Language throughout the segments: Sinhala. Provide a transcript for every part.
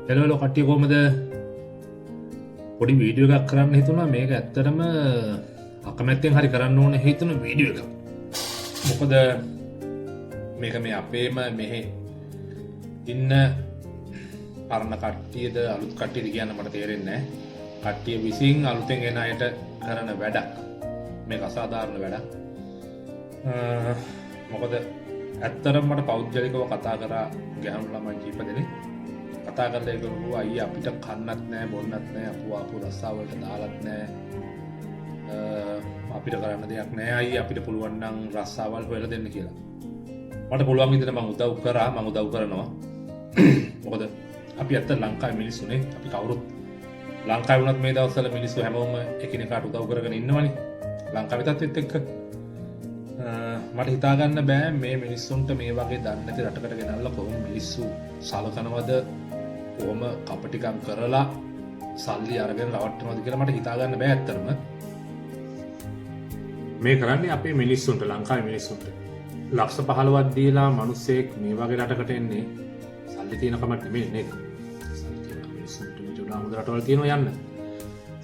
එලවලු කට්ටිය කොහමද? පොඩි වීඩියෝ එකක් කරන්න හිතුණා. මේක ඇත්තටම අකමැත්තෙන් හරි කරන්න ඕන හිතුණ වීඩියෝ එකක්. මොකද මේක මේ අපේම මෙහෙ ඉන්න පරණ කට්ටියද අලුත් කට්ටියද කියන්න මට තේරෙන්නේ නැහැ. කට්ටිය විසින් අලුතෙන් එන අයට කරන වැඩක්. මේක අසාධාරණ වැඩක්. මොකද ඇත්තටම මට පෞද්ගලිකව කතා කරා ගැහණු ළමයි කීප දෙනෙක්. කතා කරලා ඒක කිව්වා අයියා අපිට කන්නත් නැහැ බොන්නත් නැහැ අපු රස්සා වලට දාලත් නැහැ. අපිට කරන්න දෙයක් නැහැ අයියා අපිට පුළුවන් නම් රස්සාවල් හොයලා දෙන්න කියලා. මට පුළුවන් විදිහට මම උදව් කරා මම උදව් කරනවා. මොකද අපි ඇත්ත ලංකාවේ මිනිස්සුනේ අපි කවුරුත් ලංකාවේ වුණත් මේ දවස්වල මිනිස්සු හැමෝම එකිනෙකාට උදව් කරගෙන ඉන්නවනේ ලංකාවේ තත්ත්වෙත් එක්ක. මට හිතා ගන්න බෑ මේ මිනිස්සුන්ට මේ වගේ දන්නේ නැති රටකට ගෙනල්ලා කොහොම මිනිස්සු සලකනවද කොහොම කපටිකම් කරලා සල්ලි අරගෙන රවට්ටනවද කියලා මට හිතා ගන්න බෑ ඇත්තටම. මේ කරන්නේ අපේ මිනිස්සුන්ට ලංකාවේ මිනිස්සුන්ට ලක්ෂ 15ක් දීලා මිනිස්සෙක් මේ වගේ රටකට එන්නේ සල්ලි තියෙන කමක් නෙමෙයි නේද? සල්ලි තියෙන මිනිස්සුන්ට මේ ජොඩා මුද රටවල තියෙනවා යන්න.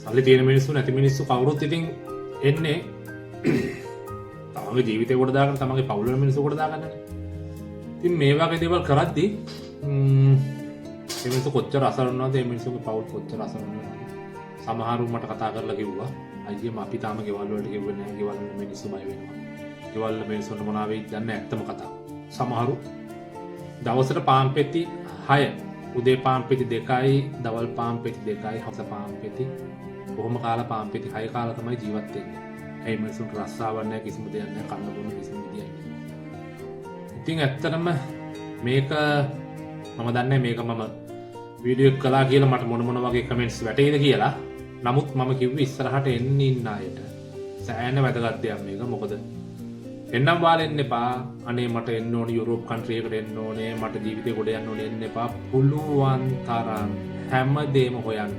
සල්ලි තියෙන මිනිස්සු නැති මිනිස්සු කවුරුත් ඉතින් එන්නේ තමන්ගේ ජීවිතේ කොට දාගන්න තමන්ගේ පවුල් වල මිනිස්සු කොට දාගන්නනේ. ඉතින් මේ වගේ දේවල් කරද්දී මේ මිනිස්සු කොච්චර අසරණවද මේ මිනිස්සුගේ පවුල් කොච්චර අසරණවද සමහරු මට කතා කරලා කිව්වා අයියෝ අපි තාම ගෙවල් වලට ගෙවුවේ නැහැ ගෙවල් වල මිනිස්සු බය වෙනවා. ගෙවල් වල මිනිස්සුන්ට මොනවා වෙයිද දන්නේ ඇත්තම කතාව. සමහරු දවසට පාන් පෙති 6 උදේ පාන් පෙති 2යි දවල් පාන් පෙති 2යි හවස පාන් පෙති කොහොම කාලා පාන් පෙති 6 කාලා තමයි ජීවත් වෙන්නේ. ඒ මිනිස්සුන්ට රස්සාවක් නැහැ කිසිම දෙයක් නැහැ කන්න බොන්න කිසිම දෙයක් නැහැ. ඉතින් ඇත්තටම මේක මම දන්නේ මේක මම වීඩියෝ එක කළා කියලා මට මොන වගේ කමෙන්ට්ස් වැටෙයිද කියලා. නමුත් මම කිව්වේ ඉස්සරහට එන්න ඉන්න අයට සෑහෙන වැදගත් දෙයක් මේක. මොකද එන්නම් වාලෙන්න එපා. අනේ මට එන්න ඕනේ යුරෝප් කන්ට්‍රි එකට එන්න ඕනේ මට ජීවිතේ ගොඩ යන්න ඕනේ එන්න එපා. පුළුවන් තරම් හැමදේම හොයන්න.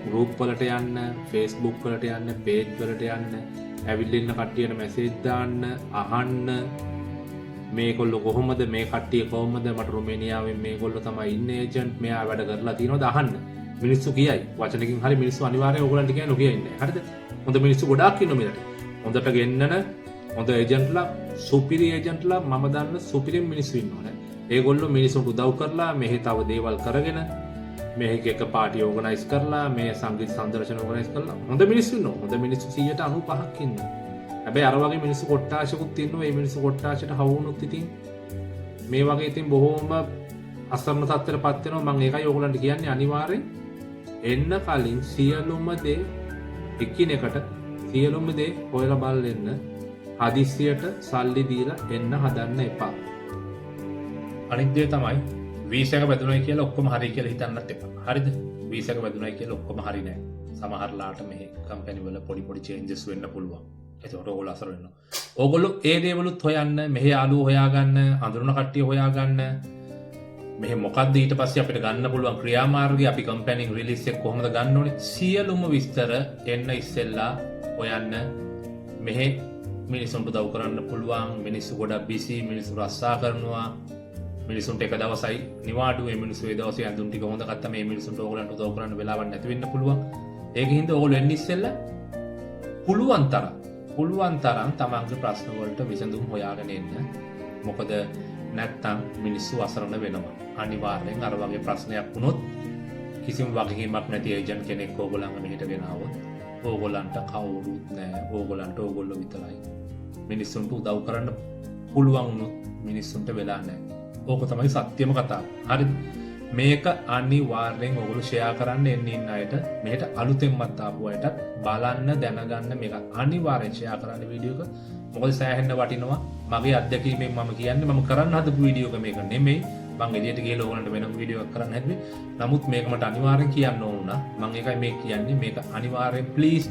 ගෲප් වලට යන්න, Facebook වලට යන්න, page වලට යන්න, ඇවිල්ලා ඉන්න කට්ටියට මැසේජ් දාන්න, අහන්න මේගොල්ලෝ කොහොමද මේ කට්ටිය කොහොමද මට රුමේනියාවෙන් මේගොල්ලෝ තමයි ඉන්නේ ඒජන්ට් මෙයා වැඩ කරලා තියෙනවද අහන්න. මිනිස්සු කියයි වචනකින් හරි මිනිස්සු අනිවාර්යයෙන් ඕගොල්ලන්ට කියන්නේ නොකිය ඉන්නේ. හරිද? හොඳ මිනිස්සු ගොඩාක් ඉන්නවා මෙතන. හොඳට ගෙන්නන හොඳ ඒජන්ට්ලා සුපිරි ඒජන්ට්ලා මම දන්න සුපිරි මිනිස්සු ඉන්නවනේ. ඒගොල්ලෝ මිනිස්සුන්ට උදව් කරලා මෙහි තව දේවල් කරගෙන මේක එක පාටි ඕගනයිස් කරලා මේ සංගීත සංදර්ශන ඕගනයිස් කරලා හොඳ මිනිස්සු ඉන්නවා. හොඳ මිනිස්සු 95ක් ඉන්නවා. හැබැයි අර වගේ මිනිස්සු කොට්ටාශකුත් ඉන්නවා. මේ මිනිස්සු කොට්ටාශයට හවුනොත් ඉතින් මේ වගේ ඉතින් බොහෝම අසරණ තත්ත්වයටපත් වෙනවා. මම ඒකයි ඕගොල්ලන්ට කියන්නේ අනිවාර්යෙන් එන්න කලින් සියලුම දේ එකිනෙකට සියලුම දේ හොයලා බලන්න. හදිස්සියට සල්ලි දීලා එන්න හදන්න එපා. අනිත් දේ තමයි වීසා එක වැදුනයි කියලා ඔක්කොම හරි කියලා හිතන්නත් එපා. හරිද? වීසා එක වැදුනයි කියලා ඔක්කොම හරි නෑ. සමහරලාට මේ කම්පැනි වල පොඩි චේන්ජස් වෙන්න පුළුවන්. ඒකට ඕගොල්ලෝ අසර වෙනවා. ඕගොල්ලෝ ඒ දේවලුත් හොයන්න, මෙහි යාළුවෝ හොයාගන්න, අඳුරන කට්ටිය හොයාගන්න. මෙහි මොකද්ද ඊට පස්සේ අපිට ගන්න පුළුවන් ක්‍රියාමාර්ගය අපි කම්පැනි රිලීස් එක කොහොමද ගන්න ඕනේ? සියලුම විස්තර එන්න ඉස්සෙල්ලා හොයන්න. මෙහි මිනිස්සුන්ට උදව් කරන්න පුළුවන්. මිනිස්සු ගොඩක් බිසි, මිනිස්සු රස්සා කරනවා. මිනිසුන්ට එක දවසයි නිවාඩු මේ මිනිස්සු ඒ දවසේ ඇඳුම් ටික හොඳ ගත්තා මේ මිනිසුන්ට ඕගලන්ට උදව් කරන්න වෙලාවක් නැති වෙන්න පුළුවන්. ඒක හින්දා ඕගොල්ලෝ එන්න ඉස්සෙල්ලා පුළුවන් තරම් තමන්ගේ ප්‍රශ්න වලට විසඳුම් හොයාගෙන එන්න. මොකද නැත්තම් මිනිස්සු අසරණ වෙනවා. අනිවාර්යෙන් අර වගේ ප්‍රශ්නයක් වුණොත් කිසිම වගකීමක් නැති ඒජන්ට් කෙනෙක් ඕගොල්ලන්ව මෙහෙට ගෙනාවොත් ඕගොල්ලන්ට කවුරුත් නැහැ. ඕගොල්ලන්ට ඕගොල්ලෝ විතරයි. මිනිස්සුන්ට උදව් කරන්න පුළුවන් වුණොත් මිනිස්සුන්ට වෙලා නැහැ. ඕක තමයි සත්‍යම කතාව. හරිද? මේක අනිවාර්යෙන් ඔයගොල්ලෝ ෂෙයා කරන්න එන්න ඉන්න අයට මෙහෙට අලුතෙන්මත් ආපු අයට බලන්න දැනගන්න මේක අනිවාර්යෙන් ෂෙයා කරන්න වීඩියෝ එක. මොකද සෑහෙන්න වටිනවා. මගේ අත්දැකීමෙන් මම කියන්නේ මම කරන්න හදපු වීඩියෝ එක මේක නෙමෙයි. මම එළියට ගිහලා ඕගොල්ලන්ට වෙනම වීඩියෝ එකක් කරන්න හැදුවේ. නමුත් මේක මට අනිවාර්යෙන් කියන්න ඕන වුණා. මම ඒකයි මේ කියන්නේ මේක අනිවාර්යෙන් ප්ලීස්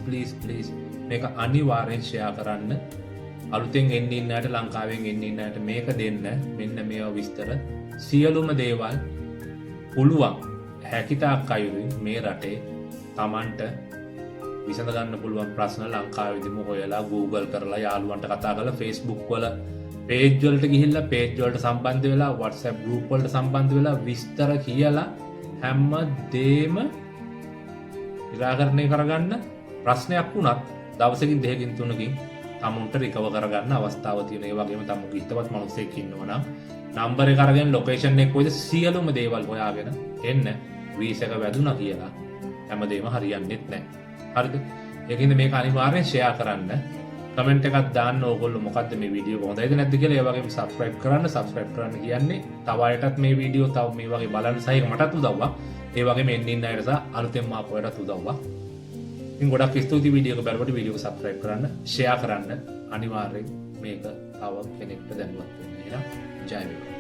මේක අනිවාර්යෙන් ෂෙයා කරන්න. අලුතෙන් එන්න ඉන්න අයට ලංකාවෙන් එන්න ඉන්න අයට මේක දෙන්න. මෙන්න මේවා විස්තර සියලුම දේවල් පුළුවන් හැකිතාක් අයුරින් මේ රටේ Tamanට විසඳ ගන්න පුළුවන් ප්‍රශ්න ලංකාවේදීම හොයලා Google කරලා යාළුවන්ට කතා කරලා Facebook වල page වලට ගිහිල්ලා page වලට සම්බන්ධ වෙලා WhatsApp group වලට සම්බන්ධ වෙලා විස්තර කියලා හැම දේම නිරාකරණය කරගන්න ප්‍රශ්නයක් වුණත් දවසකින් දෙකකින් තුනකින් තමුන්ට රිකව කරගන්න අවස්ථාව තියෙන. ඒ වගේම තමුන්ගේ හිතවත් මිනිස්සෙක් ඉන්නවා නම් නම්බර් එක අරගෙන ලොකේෂන් එක කොයිද සියලුම දේවල් හොයාගෙන එන්න. වීසා එක වැදුනා කියලා හැමදේම හරියන්නේත් නැහැ. හරිද? ඒකින්ද මේක අනිවාර්යෙන් ෂෙයා කරන්න. කමෙන්ට් එකක් දාන්න ඕගොල්ලෝ මොකද්ද මේ වීඩියෝ එක හොඳයිද නැද්ද කියලා. ඒ වගේම සබ්ස්ක්‍රයිබ් කරන්න කියන්නේ තව අයටත් මේ වීඩියෝ තව මේ වගේ බලන්න සහ මටත් උදව්වක්. ඒ වගේම එන්න අයට සහ අලුතෙන් මාපු අයටත් උදව්වක්. ඉතින් ගොඩක් ස්තුතියි වීඩියෝ එක බලපුවට වීඩියෝ එක සබ්ස්ක්‍රයිබ් කරන්න, ෂෙයා කරන්න. අනිවාර්යෙන් මේක තව කෙනෙක්ට දැනුවත් වෙන්න. එහෙනම් ජය වේවා.